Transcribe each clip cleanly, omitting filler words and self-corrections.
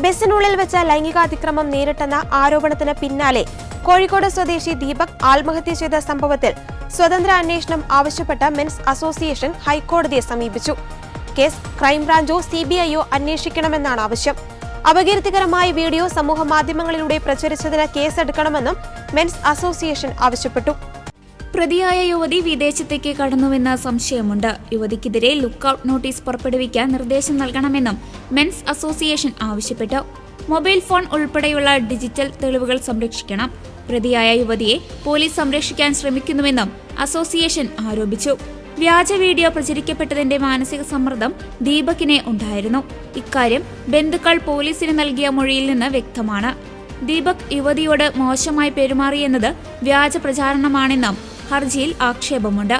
ബസിനുള്ളിൽ വെച്ച ലൈംഗികാതിക്രമം നേരിട്ടെന്ന ആരോപണത്തിന് പിന്നാലെ കോഴിക്കോട് സ്വദേശി ദീപക് ആത്മഹത്യ ചെയ്ത സംഭവത്തിൽ സ്വതന്ത്ര അന്വേഷണം ആവശ്യപ്പെട്ട മെൻസ് അസോസിയേഷൻ ഹൈക്കോടതിയെ സമീപിച്ചു. കേസ് ക്രൈംബ്രാഞ്ചോ സിബിഐയോ അന്വേഷിക്കണമെന്നാണ് ആവശ്യം. അപകീർത്തികരമായ വീഡിയോ സമൂഹമാധ്യമങ്ങളിലൂടെ പ്രചരിച്ചതിന് കേസെടുക്കണമെന്നും മെൻസ് അസോസിയേഷൻ ആവശ്യപ്പെട്ടു. പ്രതിയായ യുവതി വിദേശത്തേക്ക് കടന്നുവെന്ന സംശയമുണ്ട്. യുവതിക്കെതിരെ ലുക്കൌട്ട് നോട്ടീസ് പുറപ്പെടുവിക്കാൻ നിർദ്ദേശം നൽകണമെന്നും മെൻസ് അസോസിയേഷൻ ആവശ്യപ്പെട്ടു. മൊബൈൽ ഫോൺ ഉൾപ്പെടെയുള്ള ഡിജിറ്റൽ തെളിവുകൾ സംരക്ഷിക്കണം. പ്രതിയായ യുവതിയെ പോലീസ് സംരക്ഷിക്കാൻ ശ്രമിക്കുന്നുവെന്നും അസോസിയേഷൻ ആരോപിച്ചു. വ്യാജ വീഡിയോ പ്രചരിക്കപ്പെട്ടതിന്റെ മാനസിക സമ്മർദ്ദം ദീപകിനെ ഉണ്ടായിരുന്നു. ഇക്കാര്യം ബന്ധുക്കൾ പോലീസിന് നൽകിയ മൊഴിയിൽ നിന്ന് വ്യക്തമാണ്. ദീപക് യുവതിയോട് മോശമായി പെരുമാറിയെന്നത് വ്യാജ പ്രചാരണമാണെന്നും ഹർജിയിൽ ആക്ഷേപമുണ്ട്.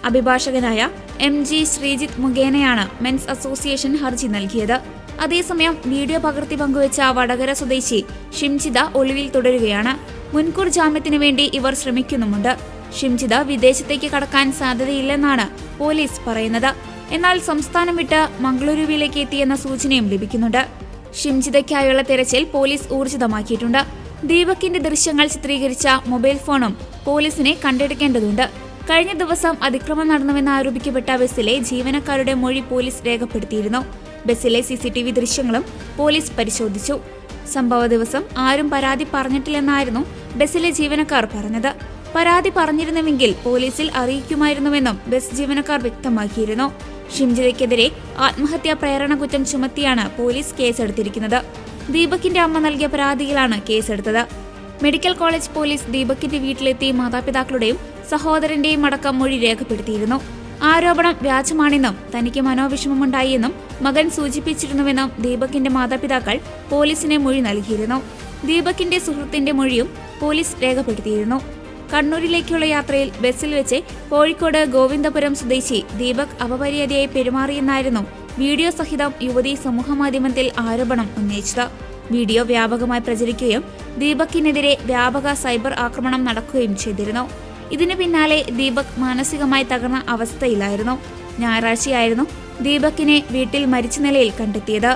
അഭിഭാഷകനായ MG ശ്രീജിത്ത് മുഖേനയാണ് മെൻസ് അസോസിയേഷൻ ഹർജി നൽകിയത്. അതേസമയം വീഡിയോ പകർത്തി പങ്കുവച്ച വടകര സ്വദേശി ഷിംജിത ഒളിവിൽ തുടരുകയാണ്. മുൻകൂർ ജാമ്യത്തിനു വേണ്ടി ഇവർ ശ്രമിക്കുന്നുമുണ്ട്. ഷിംജിത വിദേശത്തേക്ക് കടക്കാൻ സാധ്യതയില്ലെന്നാണ് പോലീസ് പറയുന്നത്. എന്നാൽ സംസ്ഥാനം വിട്ട് മംഗളൂരുവിലേക്ക് എത്തിയെന്ന സൂചനയും ലഭിക്കുന്നുണ്ട്. ഷിംജിതയ്ക്കായുള്ള തെരച്ചിൽ പോലീസ് ഊർജിതമാക്കിയിട്ടുണ്ട്. ദീപകിന്റെ ദൃശ്യങ്ങൾ ചിത്രീകരിച്ച മൊബൈൽ ഫോണും പോലീസിനെ കണ്ടെടുക്കേണ്ടതുണ്ട്. കഴിഞ്ഞ ദിവസം അതിക്രമം നടന്നുവെന്ന് ആരോപിക്കപ്പെട്ട ബസിലെ ജീവനക്കാരുടെ മൊഴി പോലീസ് രേഖപ്പെടുത്തിയിരുന്നു. ബസിലെ CCTV ദൃശ്യങ്ങളും പോലീസ് പരിശോധിച്ചു. സംഭവ ദിവസം ആരും പരാതി പറഞ്ഞിട്ടില്ലെന്നായിരുന്നു ബസിലെ ജീവനക്കാർ പറഞ്ഞത്. പരാതി പറഞ്ഞിരുന്നുവെങ്കിൽ പോലീസിൽ അറിയിക്കുമായിരുന്നുവെന്നും ബസ് ജീവനക്കാർ വ്യക്തമാക്കിയിരുന്നു. ഷിംജിതയ്ക്കെതിരെ ആത്മഹത്യാ പ്രേരണ കുറ്റം ചുമത്തിയാണ് പോലീസ് കേസെടുത്തിരിക്കുന്നത്. ദീപകിന്റെ അമ്മ നൽകിയ പരാതിയിലാണ് കേസെടുത്തത്. മെഡിക്കൽ കോളേജ് പോലീസ് ദീപകിന്റെ വീട്ടിലെത്തി മാതാപിതാക്കളുടെയും സഹോദരന്റെയും അടക്കം മൊഴി രേഖപ്പെടുത്തിയിരുന്നു. ആരോപണം വ്യാജമാണെന്നും തനിക്ക് മനോവിഷമമുണ്ടായി എന്നും മകൻ സൂചിപ്പിച്ചിരുന്നുവെന്നും ദീപകിന്റെ മാതാപിതാക്കൾ പോലീസിന് മൊഴി നൽകിയിരുന്നു. ദീപകിന്റെ സുഹൃത്തിന്റെ മൊഴിയും പോലീസ് രേഖപ്പെടുത്തിയിരുന്നു. കണ്ണൂരിലേക്കുള്ള യാത്രയിൽ ബസ്സിൽ വെച്ച് കോഴിക്കോട് ഗോവിന്ദപുരം സ്വദേശി ദീപക് അപമര്യാദയായി പെരുമാറിയെന്നായിരുന്നു വീഡിയോ സഹിതം യുവതി സമൂഹമാധ്യമത്തിൽ ആരോപണം ഉന്നയിച്ചത്. വീഡിയോ വ്യാപകമായി പ്രചരിക്കുകയും ദീപകിനെതിരെ വ്യാപക സൈബർ ആക്രമണം നടക്കുകയും ചെയ്തിരുന്നു. ഇതിനു പിന്നാലെ ദീപക് മാനസികമായി തകർന്ന അവസ്ഥയിലായിരുന്നു. ഞായറാഴ്ചയായിരുന്നു ദീപകിനെ വീട്ടിൽ മരിച്ച നിലയിൽ കണ്ടെത്തിയത്.